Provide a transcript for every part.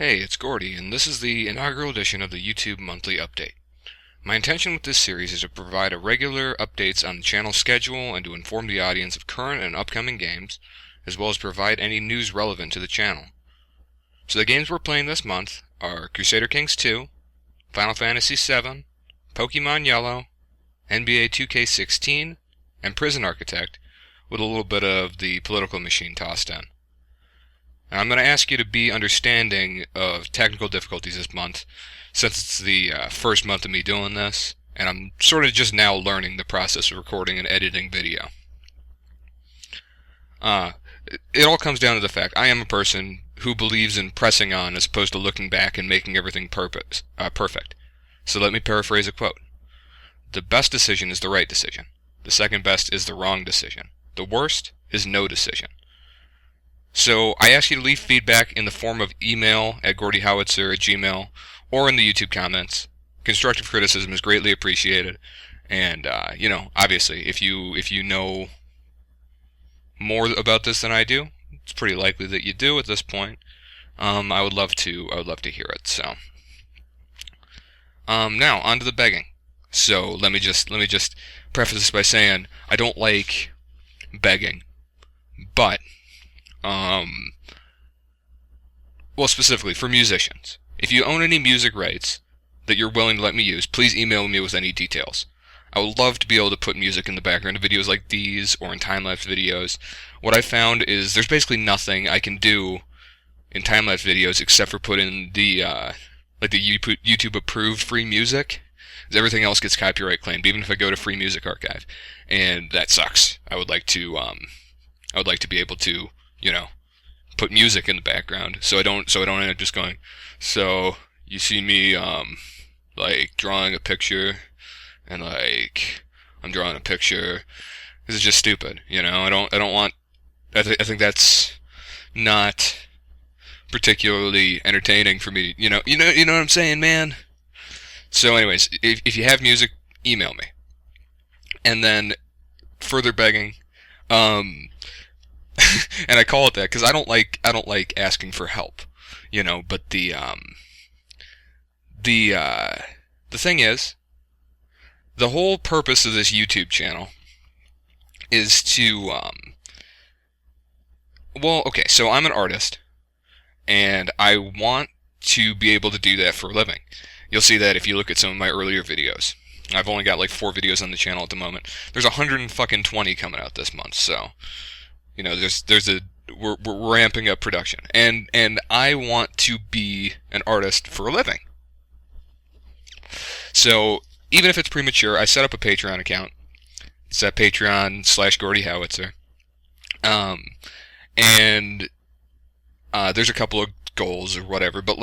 Hey, it's Gordy, and this is the inaugural edition of the YouTube Monthly Update. My intention with this series is to provide regular updates on the channel's schedule and to inform the audience of current and upcoming games, as well as provide any news relevant to the channel. So the games we're playing this month are Crusader Kings 2, Final Fantasy VII, Pokemon Yellow, NBA 2K16, and Prison Architect, with a little bit of the political machine tossed in. Now, I'm going to ask you to be understanding of technical difficulties this month, since it's the first month of me doing this, and I'm sort of just now learning the process of recording and editing video. It all comes down to the fact I am a person who believes in pressing on as opposed to looking back and making everything perfect. So let me paraphrase a quote. The best decision is the right decision. The second best is the wrong decision. The worst is no decision. So I ask you to leave feedback in the form of email at gordyhowitzer@gmail or in the YouTube comments. Constructive criticism is greatly appreciated, and obviously, if you know more about this than I do, it's pretty likely that you do at this point. I would love to hear it. So now on to the begging. So let me just preface this by saying I don't like begging, but well, specifically for musicians, if you own any music rights that you're willing to let me use, please email me with any details. I would love to be able to put music in the background of videos like these or in time-lapse videos. What I found is there's basically nothing I can do in time-lapse videos except for put in the YouTube approved free music. Everything else gets copyright claimed, even if I go to Free Music Archive, and that sucks. I would like to be able to put music in the background, so I don't end up just going, so you see me drawing a picture, and I'm drawing a picture. This is just stupid, I don't want. I think that's not particularly entertaining for me. You know what I'm saying, man. So, anyways, if you have music, email me, and then further begging. And I call it that because I don't like asking for help, But the thing is, the whole purpose of this YouTube channel is to so I'm an artist, and I want to be able to do that for a living. You'll see that if you look at some of my earlier videos. I've only got 4 videos on the channel at the moment. There's 120 coming out this month, so. We're ramping up production, and I want to be an artist for a living. So even if it's premature, I set up a Patreon account. It's at Patreon/GordyHowitzer. And there's a couple of goals or whatever, but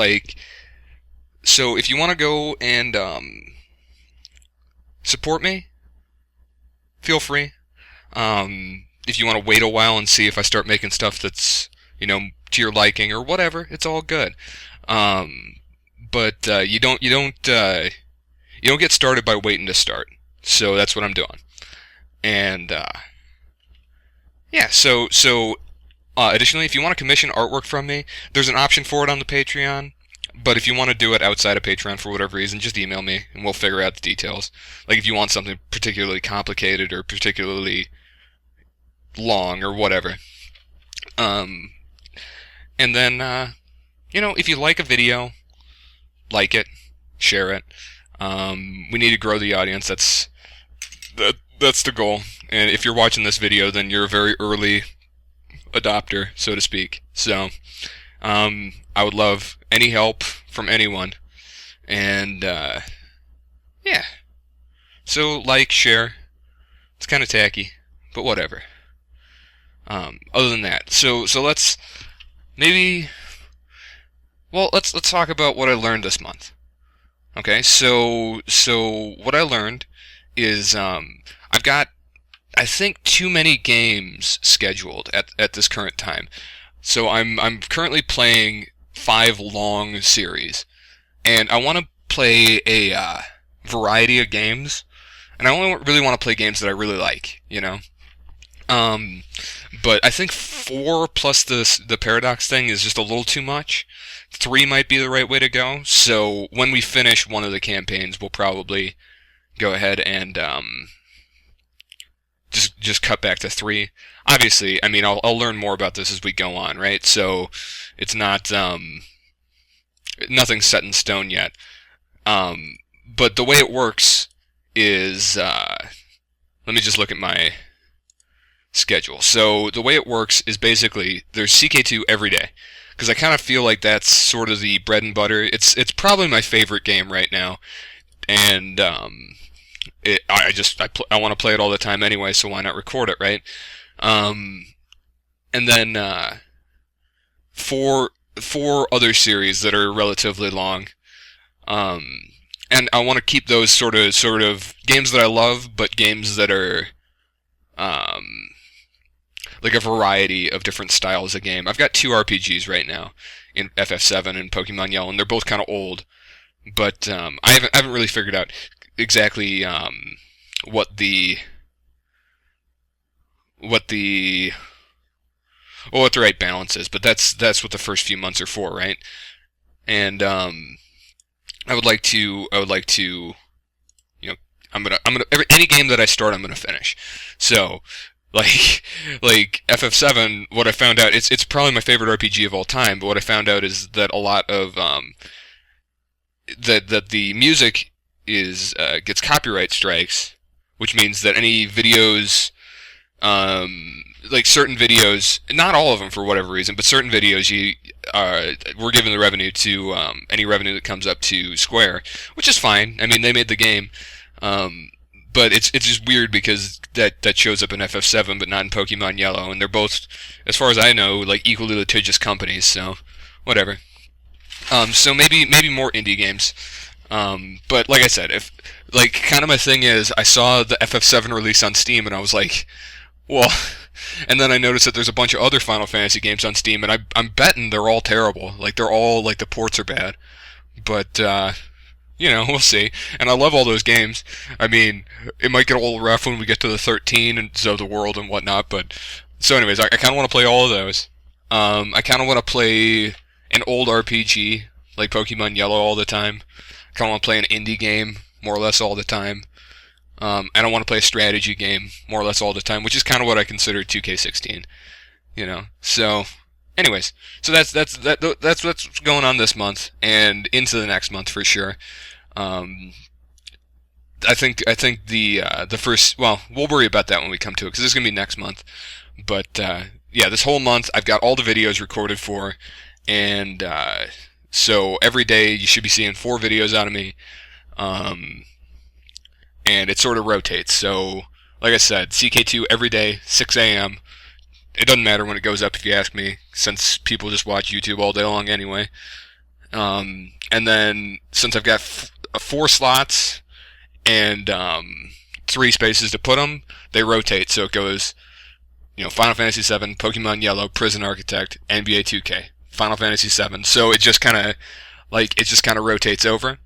so if you want to go and support me, feel free. If you want to wait a while and see if I start making stuff that's, to your liking or whatever, it's all good. But you don't get started by waiting to start. So that's what I'm doing. And so additionally, if you want to commission artwork from me, there's an option for it on the Patreon. But if you want to do it outside of Patreon for whatever reason, just email me and we'll figure out the details. If you want something particularly complicated or particularly long or whatever. And then, if you like a video, like it, share it. We need to grow the audience. That's the goal. And if you're watching this video, then you're a very early adopter, so to speak. So, I would love any help from anyone. And, yeah. So, share. It's kind of tacky, but whatever. Other than that, so let's talk about what I learned this month. Okay, so what I learned is I've got, I think, too many games scheduled at this current time. So I'm currently playing 5 long series, and I want to play a variety of games, and I only really want to play games that I really like, But I think 4 plus the Paradox thing is just a little too much. 3 might be the right way to go. So when we finish one of the campaigns, we'll probably go ahead and just cut back to 3. Obviously, I mean, I'll learn more about this as we go on, right? So it's not nothing's set in stone yet. But the way it works is let me just look at my schedule. So the way it works is basically there's CK2 every day, because I kind of feel like that's sort of the bread and butter. It's probably my favorite game right now, and I want to play it all the time anyway, so why not record it, right? And then four other series that are relatively long. And I want to keep those sort of games that I love, but games that are like a variety of different styles of game. I've got 2 RPGs right now in FF7 and Pokemon Yellow, and they're both kind of old, but I haven't really figured out exactly what the right balance is. But that's what the first few months are for, right? And I would like to, any game that I start, I'm gonna finish. So, like FF7, what I found out, it's probably my favorite RPG of all time. But what I found out is that a lot of that the music is gets copyright strikes, which means that any videos, like certain videos, not all of them for whatever reason, but certain videos, we're giving the revenue to any revenue that comes up to Square, which is fine. I mean, they made the game, but it's just weird because that shows up in FF7, but not in Pokemon Yellow, and they're both, as far as I know, like equally litigious companies. So whatever. So maybe more indie games. But like I said, if like kind of my thing is, I saw the FF7 release on Steam, and I was like, well. And then I noticed that there's a bunch of other Final Fantasy games on Steam, and I'm betting they're all terrible. Like, they're all, like, the ports are bad. But, we'll see. And I love all those games. I mean, it might get a little rough when we get to the 13 and so the world and whatnot, but... So anyways, I kind of want to play all of those. I kind of want to play an old RPG, like Pokemon Yellow, all the time. I kind of want to play an indie game, more or less all the time. I don't want to play a strategy game more or less all the time, which is kind of what I consider 2K16, So, anyways, so that's what's going on this month and into the next month for sure. I think the first, well, we'll worry about that when we come to it because it's gonna be next month. But yeah, this whole month I've got all the videos recorded for, and so every day you should be seeing 4 videos out of me. And it sort of rotates. So, like I said, CK2 every day, 6 a.m. It doesn't matter when it goes up if you ask me, since people just watch YouTube all day long anyway. And then, since I've got 4 slots and 3 spaces to put them, they rotate. So it goes, Final Fantasy VII, Pokemon Yellow, Prison Architect, NBA 2K, Final Fantasy VII. So it just kind of rotates over.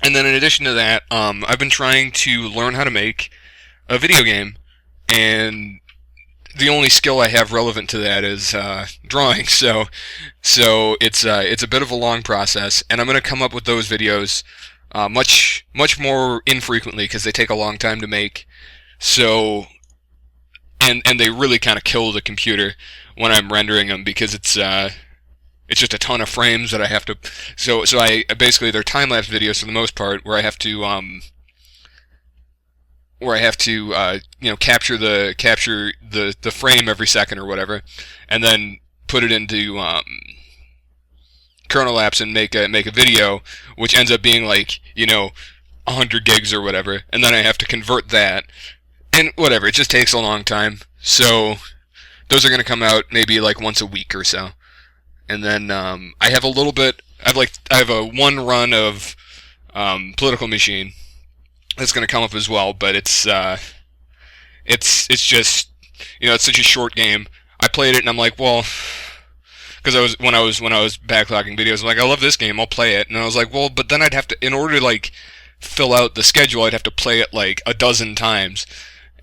And then in addition to that, I've been trying to learn how to make a video game, and the only skill I have relevant to that is drawing. So it's a bit of a long process, and I'm going to come up with those videos much more infrequently because they take a long time to make. So and they really kind of kill the computer when I'm rendering them because it's just a ton of frames that I have to. So I basically, they're time lapse videos for the most part, where I have to capture the frame every second or whatever, and then put it into kernel apps and make a video, which ends up being like 100 gigs or whatever, and then I have to convert that, and whatever. It just takes a long time. So those are going to come out maybe like once a week or so. And then I have a little bit. I have a one run of Political Machine that's going to come up as well, but it's just it's such a short game. I played it and I'm like, well, because when I was backlogging videos, I'm like, I love this game, I'll play it, and I was like, well, but then I'd have to, in order to like fill out the schedule, I'd have to play it like a dozen times,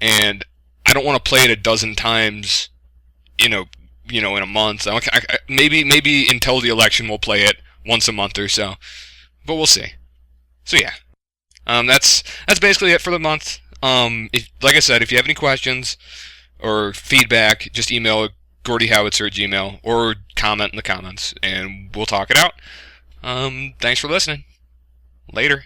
and I don't want to play it a dozen times, in a month. Maybe until the election we'll play it once a month or so, but we'll see. So yeah, that's basically it for the month. Like I said, if you have any questions or feedback, just email GordyHowitzer@gmail.com or comment in the comments, and we'll talk it out. Thanks for listening. Later.